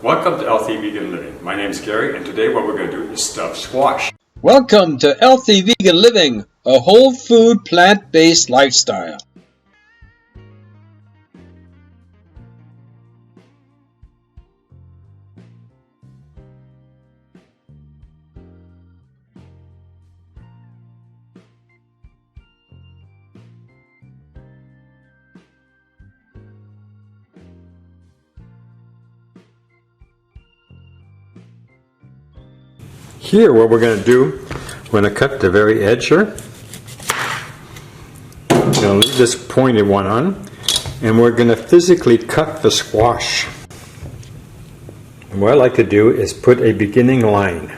Welcome to Healthy Vegan Living. My name is Gary, and today what we're going to do is stuffed squash. Welcome to Healthy Vegan Living, a whole food, plant-based lifestyle. Here, what we're going to do, we're going to cut the very edge here. We're going to leave this pointed one on, and we're going to physically cut the squash. And what I like to do is put a beginning line.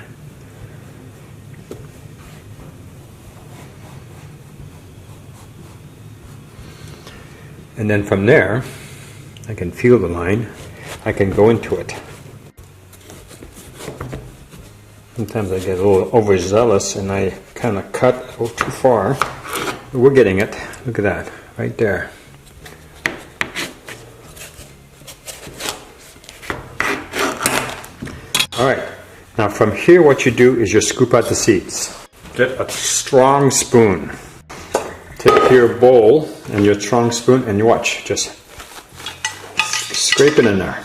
And then from there, I can feel the line, I can go into it. Sometimes I get a little overzealous and I kind of cut a little too far. But we're getting it. Look at that, right there. Alright, now from here what you do is you scoop out the seeds. Get a strong spoon. Take your bowl and your strong spoon and you watch. Just scrape it in there.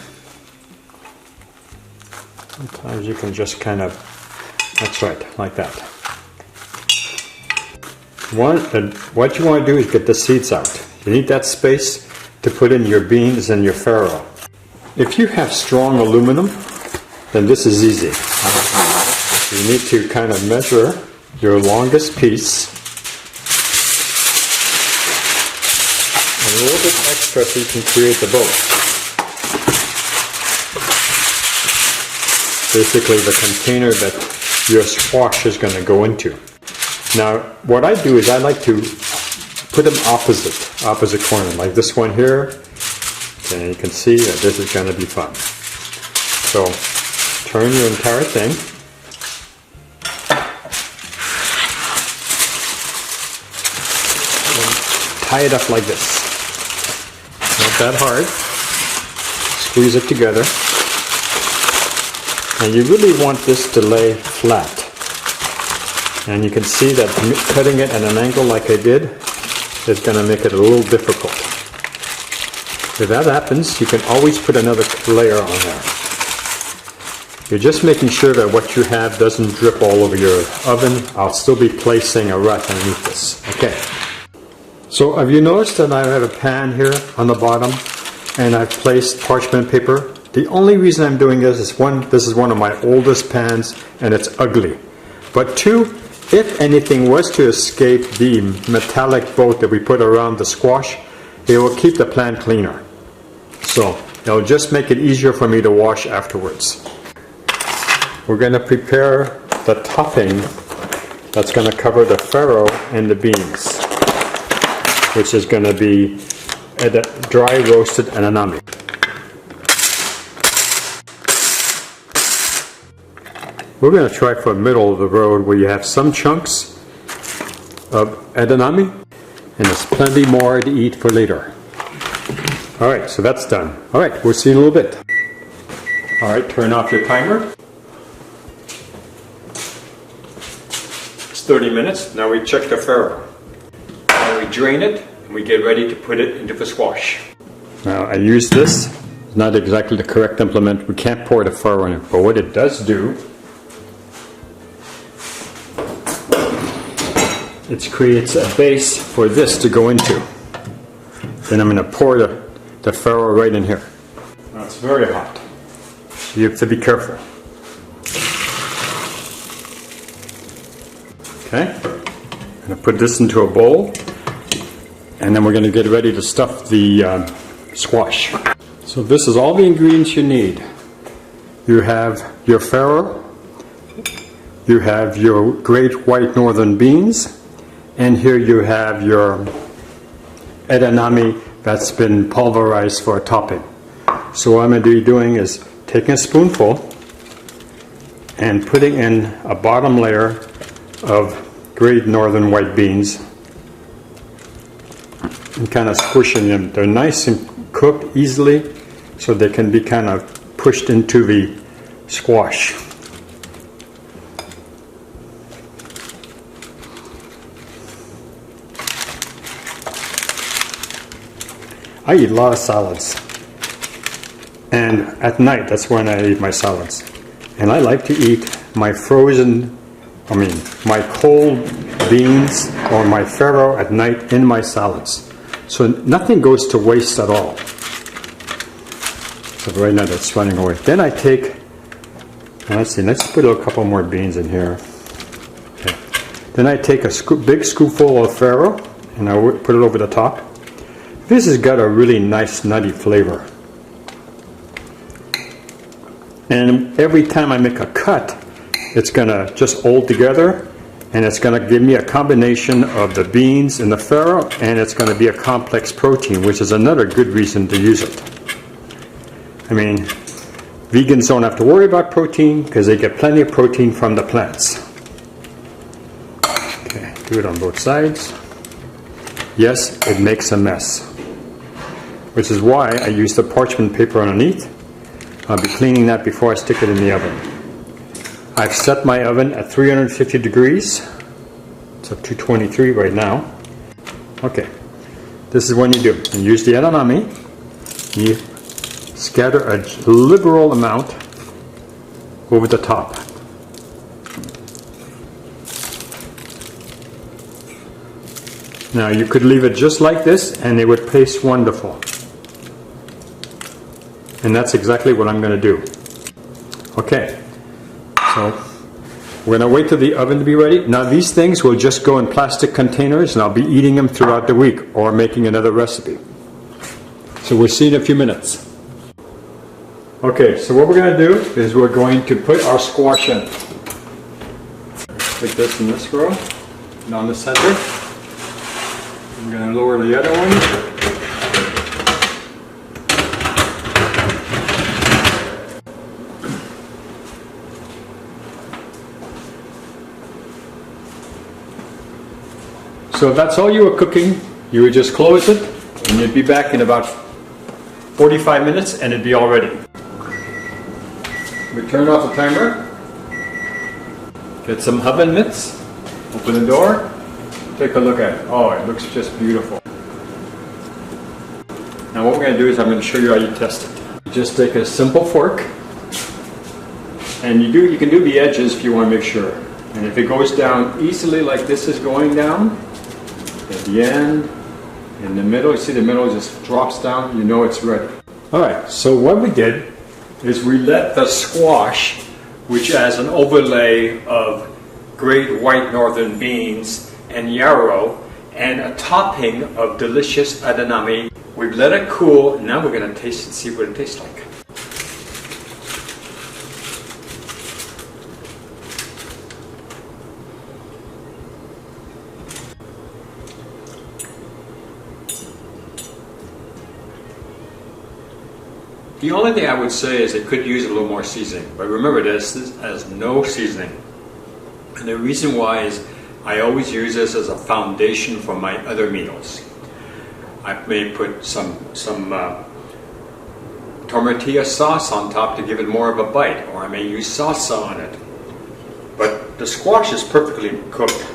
Sometimes you can just kind of, that's right, like that. What you want to do is get the seeds out. You need that space to put in your beans and your farro. If you have strong aluminum, then this is easy. You need to kind of measure your longest piece. A little bit extra so you can create the boat. Basically the container that your squash is going to go into. Now what I do is I like to put them opposite corner, like this one here, and you can see that this is going to be fun. So turn your entire thing, and tie it up like this. Not that hard. Squeeze it together. And you really want this to lay flat. And you can see that cutting it at an angle like I did is going to make it a little difficult. If that happens, you can always put another layer on there. You're just making sure that what you have doesn't drip all over your oven. I'll still be placing a rack underneath this. Okay. So have you noticed that I have a pan here on the bottom and I've placed parchment paper? The only reason I'm doing this is one, this is one of my oldest pans and it's ugly. But two, if anything was to escape the metallic boat that we put around the squash, it will keep the pan cleaner. So it'll just make it easier for me to wash afterwards. We're going to prepare the topping that's going to cover the farro and the beans, which is going to be a dry roasted edamame. We're going to try for a middle of the road where you have some chunks of edamame and there's plenty more to eat for later. Alright, so that's done. Alright, we'll see you in a little bit. Alright, turn off your timer. It's 30 minutes. Now we check the farro. Now we drain it and we get ready to put it into the squash. Now I use this. It's not exactly the correct implement. We can't pour the farro in it, but what it does do, it creates a base for this to go into. Then I'm going to pour the farro right in here. Now it's very hot. You have to be careful. Okay, I'm going to put this into a bowl and then we're going to get ready to stuff the squash. So this is all the ingredients you need. You have your farro, you have your great white northern beans, and here you have your edamame that's been pulverized for a topping. So what I'm going to be doing is taking a spoonful and putting in a bottom layer of great northern white beans and kind of squishing them. They're nice and cooked easily, so they can be kind of pushed into the squash. I eat a lot of salads, and at night that's when I eat my salads. And I like to eat my my cold beans or my farro at night in my salads. So nothing goes to waste at all. So right now that's running away. Then I take, let's put a couple more beans in here. Okay. Then I take a big scoopful of farro and I put it over the top. This has got a really nice nutty flavor. And every time I make a cut, it's going to just hold together, and it's going to give me a combination of the beans and the farro, and it's going to be a complex protein, which is another good reason to use it. I mean, vegans don't have to worry about protein because they get plenty of protein from the plants. Okay, do it on both sides. Yes, it makes a mess, which is why I use the parchment paper underneath. I'll be cleaning that before I stick it in the oven. I've set my oven at 350 degrees. It's at 223 right now. Okay, this is when you do. You use the edamame. You scatter a liberal amount over the top. Now you could leave it just like this and it would taste wonderful. And that's exactly what I'm going to do. Okay, so we're going to wait till the oven to be ready. Now these things will just go in plastic containers and I'll be eating them throughout the week or making another recipe. So we'll see in a few minutes. Okay, so what we're going to do is we're going to put our squash in. Put this in this row, down the center. I'm going to lower the other one. So if that's all you were cooking, you would just close it and you'd be back in about 45 minutes and it'd be all ready. We turn off the timer, get some oven mitts, open the door, take a look at it. Oh, it looks just beautiful. Now what we're going to do is I'm going to show you how you test it. You just take a simple fork and you can do the edges if you want to make sure. And if it goes down easily like this is going down, at the end, in the middle, you see the middle just drops down, you know it's ready. Alright, so what we did is we let the squash, which has an overlay of great white northern beans and yarrow and a topping of delicious edamame, we've let it cool, and now we're going to taste it, see what it tastes like. The only thing I would say is it could use a little more seasoning, but remember this has no seasoning. And the reason why is I always use this as a foundation for my other meals. I may put some tortilla sauce on top to give it more of a bite, or I may use salsa on it. But the squash is perfectly cooked.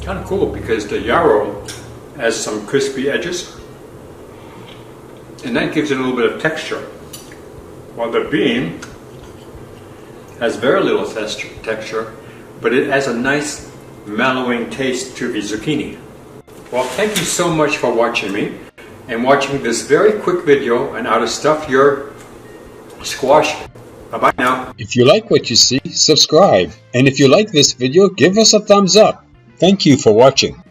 Kind of cool because the yarrow has some crispy edges and that gives it a little bit of texture, while the bean has very little texture, but it has a nice mellowing taste to the zucchini. Well, thank you so much for watching me and watching this very quick video on how to stuff your squash. Bye-bye now. If you like what you see, subscribe. And if you like this video, give us a thumbs up. Thank you for watching.